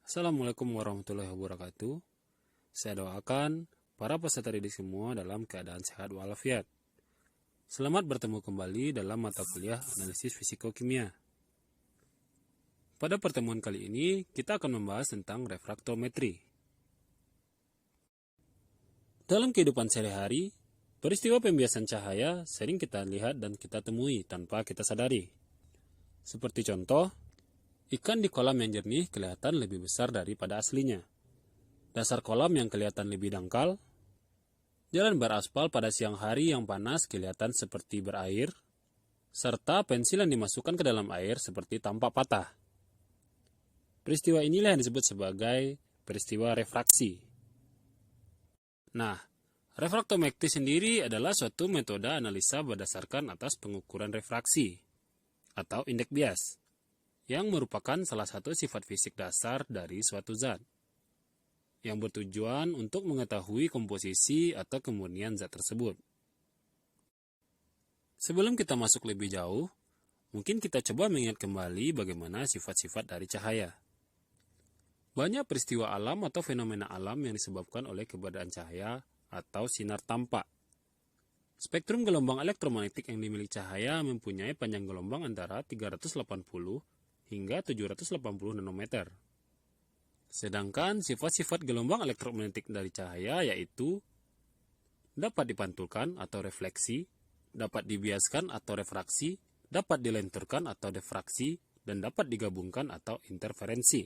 Assalamualaikum warahmatullahi wabarakatuh. Saya doakan para peserta didik semua dalam keadaan sehat walafiat. Selamat bertemu kembali dalam mata kuliah analisis fisiko-kimia. Pada pertemuan kali ini, kita akan membahas tentang refraktometri. Dalam kehidupan sehari-hari, peristiwa pembiasan cahaya sering kita lihat dan kita temui tanpa kita sadari. Seperti contoh, ikan di kolam yang jernih kelihatan lebih besar daripada aslinya. Dasar kolam yang kelihatan lebih dangkal. Jalan beraspal pada siang hari yang panas kelihatan seperti berair. Serta pensil yang dimasukkan ke dalam air seperti tampak patah. Peristiwa inilah yang disebut sebagai peristiwa refraksi. Nah, refraktometri sendiri adalah suatu metode analisa berdasarkan atas pengukuran refraksi atau indeks bias, yang merupakan salah satu sifat fisik dasar dari suatu zat, yang bertujuan untuk mengetahui komposisi atau kemurnian zat tersebut. Sebelum kita masuk lebih jauh, mungkin kita coba mengingat kembali bagaimana sifat-sifat dari cahaya. Banyak peristiwa alam atau fenomena alam yang disebabkan oleh keberadaan cahaya atau sinar tampak. Spektrum gelombang elektromagnetik yang dimiliki cahaya mempunyai panjang gelombang antara 380 hingga 780 nanometer. Sedangkan sifat-sifat gelombang elektromagnetik dari cahaya yaitu dapat dipantulkan atau refleksi, dapat dibiaskan atau refraksi, dapat dilenturkan atau diffraksi, dan dapat digabungkan atau interferensi.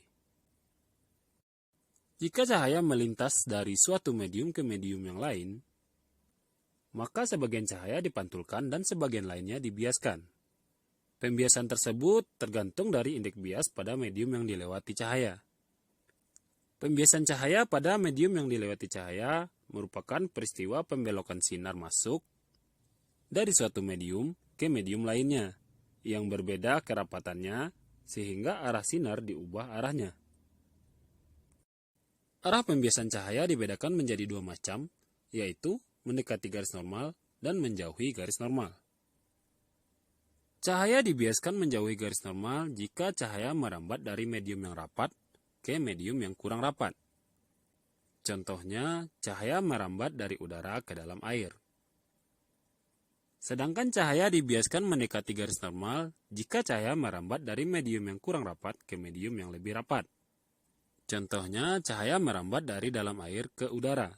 Jika cahaya melintas dari suatu medium ke medium yang lain, maka sebagian cahaya dipantulkan dan sebagian lainnya dibiaskan. Pembiasan tersebut tergantung dari indeks bias pada medium yang dilewati cahaya. Pembiasan cahaya pada medium yang dilewati cahaya merupakan peristiwa pembelokan sinar masuk dari suatu medium ke medium lainnya yang berbeda kerapatannya sehingga arah sinar diubah arahnya. Arah pembiasan cahaya dibedakan menjadi dua macam, yaitu mendekati garis normal dan menjauhi garis normal. Cahaya dibiaskan menjauhi garis normal jika cahaya merambat dari medium yang rapat ke medium yang kurang rapat. Contohnya, cahaya merambat dari udara ke dalam air. Sedangkan cahaya dibiaskan mendekati garis normal jika cahaya merambat dari medium yang kurang rapat ke medium yang lebih rapat. Contohnya, cahaya merambat dari dalam air ke udara.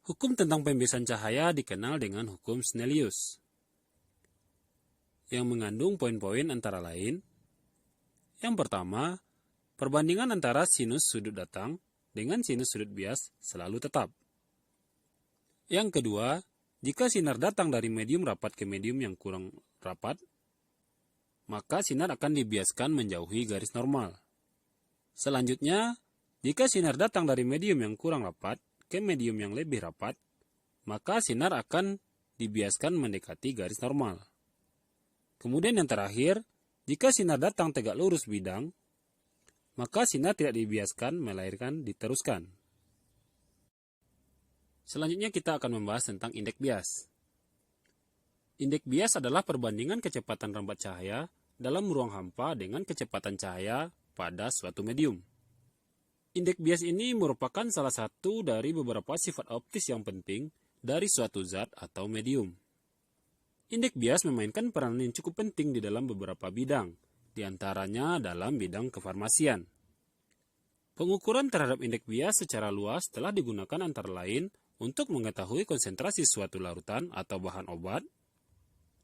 Hukum tentang pembiasan cahaya dikenal dengan hukum Snellius, yang mengandung poin-poin antara lain. Yang pertama, perbandingan antara sinus sudut datang dengan sinus sudut bias selalu tetap. Yang kedua, jika sinar datang dari medium rapat ke medium yang kurang rapat, maka sinar akan dibiaskan menjauhi garis normal. Selanjutnya, jika sinar datang dari medium yang kurang rapat ke medium yang lebih rapat, maka sinar akan dibiaskan mendekati garis normal. Kemudian yang terakhir, jika sinar datang tegak lurus bidang, maka sinar tidak dibiaskan melainkan diteruskan. Selanjutnya kita akan membahas tentang indeks bias. Indeks bias adalah perbandingan kecepatan rambat cahaya dalam ruang hampa dengan kecepatan cahaya pada suatu medium. Indeks bias ini merupakan salah satu dari beberapa sifat optis yang penting dari suatu zat atau medium. Indeks bias memainkan peran yang cukup penting di dalam beberapa bidang, di antaranya dalam bidang kefarmasian. Pengukuran terhadap indeks bias secara luas telah digunakan antara lain untuk mengetahui konsentrasi suatu larutan atau bahan obat,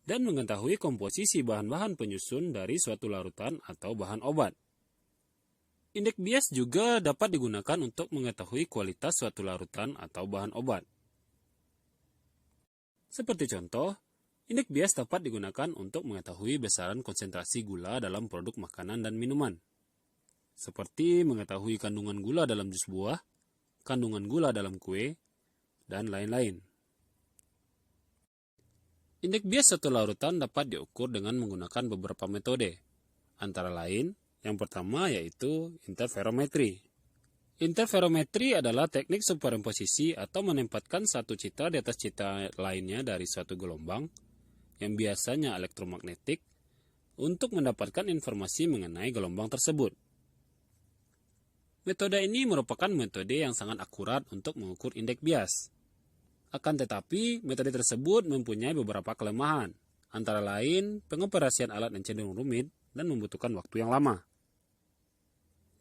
dan mengetahui komposisi bahan-bahan penyusun dari suatu larutan atau bahan obat. Indeks bias juga dapat digunakan untuk mengetahui kualitas suatu larutan atau bahan obat. Seperti contoh, indeks bias dapat digunakan untuk mengetahui besaran konsentrasi gula dalam produk makanan dan minuman. Seperti mengetahui kandungan gula dalam jus buah, kandungan gula dalam kue, dan lain-lain. Indeks bias suatu larutan dapat diukur dengan menggunakan beberapa metode, antara lain yang pertama yaitu interferometri. Interferometri adalah teknik superimposisi atau menempatkan satu citra di atas citra lainnya dari suatu gelombang yang biasanya elektromagnetik untuk mendapatkan informasi mengenai gelombang tersebut. Metode ini merupakan metode yang sangat akurat untuk mengukur indeks bias. Akan tetapi, metode tersebut mempunyai beberapa kelemahan, antara lain pengoperasian alat yang cenderung rumit dan membutuhkan waktu yang lama.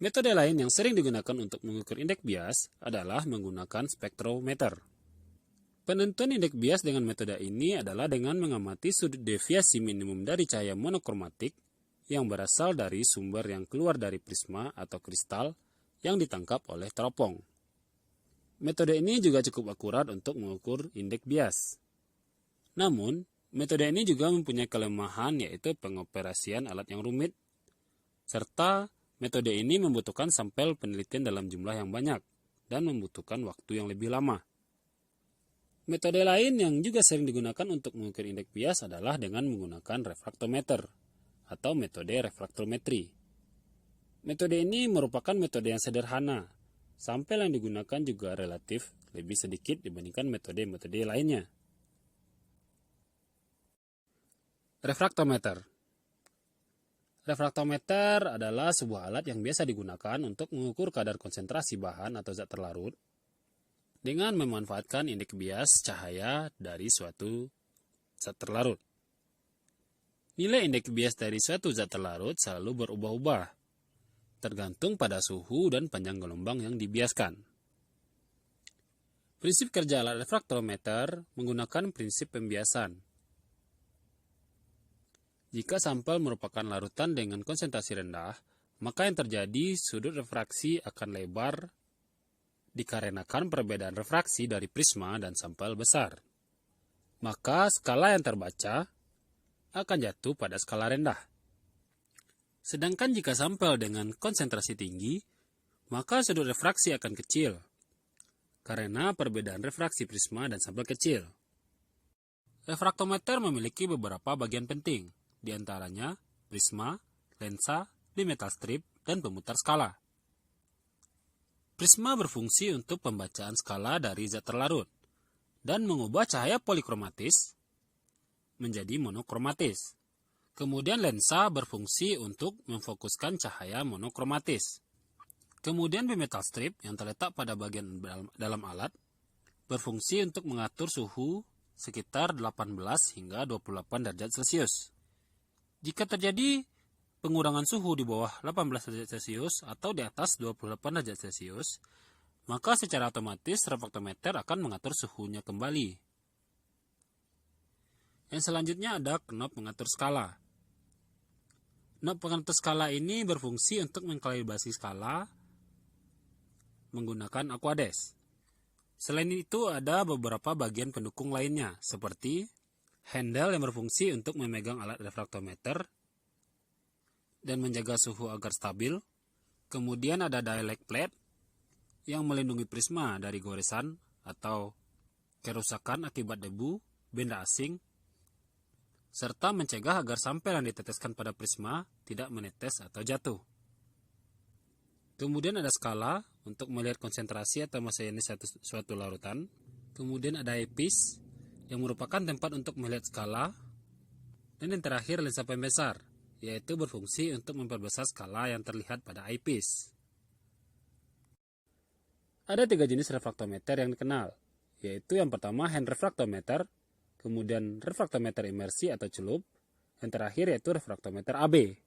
Metode lain yang sering digunakan untuk mengukur indeks bias adalah menggunakan spektrometer. Penentuan indeks bias dengan metode ini adalah dengan mengamati sudut deviasi minimum dari cahaya monokromatik yang berasal dari sumber yang keluar dari prisma atau kristal yang ditangkap oleh teropong. Metode ini juga cukup akurat untuk mengukur indeks bias. Namun, metode ini juga mempunyai kelemahan yaitu pengoperasian alat yang rumit, serta metode ini membutuhkan sampel penelitian dalam jumlah yang banyak dan membutuhkan waktu yang lebih lama. Metode lain yang juga sering digunakan untuk mengukur indeks bias adalah dengan menggunakan refraktometer atau metode refraktometri. Metode ini merupakan metode yang sederhana. Sampel yang digunakan juga relatif lebih sedikit dibandingkan metode-metode lainnya. Refraktometer. Refraktometer adalah sebuah alat yang biasa digunakan untuk mengukur kadar konsentrasi bahan atau zat terlarut dengan memanfaatkan indeks bias cahaya dari suatu zat terlarut. Nilai indeks bias dari suatu zat terlarut selalu berubah-ubah, tergantung pada suhu dan panjang gelombang yang dibiaskan. Prinsip kerja alat refraktometer menggunakan prinsip pembiasan. Jika sampel merupakan larutan dengan konsentrasi rendah, maka yang terjadi sudut refraksi akan lebar dikarenakan perbedaan refraksi dari prisma dan sampel besar. Maka skala yang terbaca akan jatuh pada skala rendah. Sedangkan jika sampel dengan konsentrasi tinggi, maka sudut refraksi akan kecil, karena perbedaan refraksi prisma dan sampel kecil. Refraktometer memiliki beberapa bagian penting, di antaranya prisma, lensa, bimetal strip, dan pemutar skala. Prisma berfungsi untuk pembacaan skala dari zat terlarut dan mengubah cahaya polikromatis menjadi monokromatis. Kemudian lensa berfungsi untuk memfokuskan cahaya monokromatis. Kemudian bimetal strip yang terletak pada bagian dalam alat berfungsi untuk mengatur suhu sekitar 18 hingga 28 derajat Celcius. Jika terjadi pengurangan suhu di bawah 18 derajat Celcius atau di atas 28 derajat Celcius, maka secara otomatis refraktometer akan mengatur suhunya kembali. Yang selanjutnya ada knob pengatur skala. Knob pengatur skala ini berfungsi untuk mengkalibrasi skala menggunakan aquades. Selain itu ada beberapa bagian pendukung lainnya, seperti handle yang berfungsi untuk memegang alat refraktometer dan menjaga suhu agar stabil. Kemudian ada dielectric plate yang melindungi prisma dari goresan atau kerusakan akibat debu, benda asing, serta mencegah agar sampel yang diteteskan pada prisma tidak menetes atau jatuh. Kemudian ada skala untuk melihat konsentrasi atau massa ionis suatu larutan. Kemudian ada eyepiece yang merupakan tempat untuk melihat skala. Dan yang terakhir lensa pembesar, yaitu berfungsi untuk memperbesar skala yang terlihat pada eyepiece. Ada 3 jenis refraktometer yang dikenal, yaitu yang pertama hand refraktometer, kemudian refraktometer imersi atau celup, yang terakhir yaitu refraktometer AB.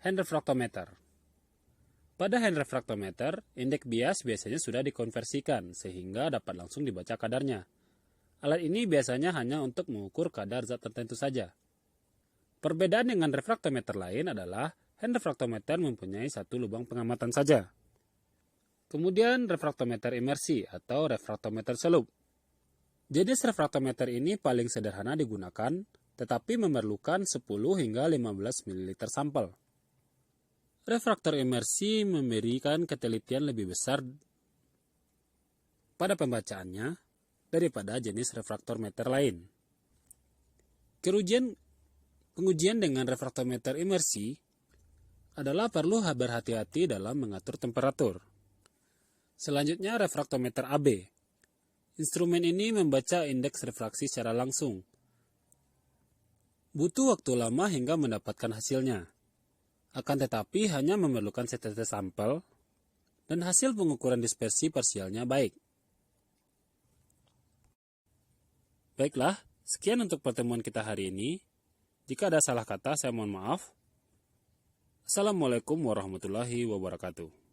Hand refraktometer. Pada hand refraktometer, indeks bias biasanya sudah dikonversikan sehingga dapat langsung dibaca kadarnya. Alat ini biasanya hanya untuk mengukur kadar zat tertentu saja. Perbedaan dengan refraktometer lain adalah hand refraktometer mempunyai satu lubang pengamatan saja. Kemudian refraktometer imersi atau refraktometer celup. Jenis refraktometer ini paling sederhana digunakan, tetapi memerlukan 10 hingga 15 ml sampel. Refraktor imersi memberikan ketelitian lebih besar pada pembacaannya daripada jenis refraktometer lain. Pengujian dengan refraktometer imersi adalah perlu berhati-hati dalam mengatur temperatur. Selanjutnya refraktometer AB. Instrumen ini membaca indeks refraksi secara langsung. Butuh waktu lama hingga mendapatkan hasilnya. Akan tetapi hanya memerlukan setetes sampel dan hasil pengukuran dispersi parsialnya baik. Baiklah, sekian untuk pertemuan kita hari ini. Jika ada salah kata, saya mohon maaf. Assalamualaikum warahmatullahi wabarakatuh.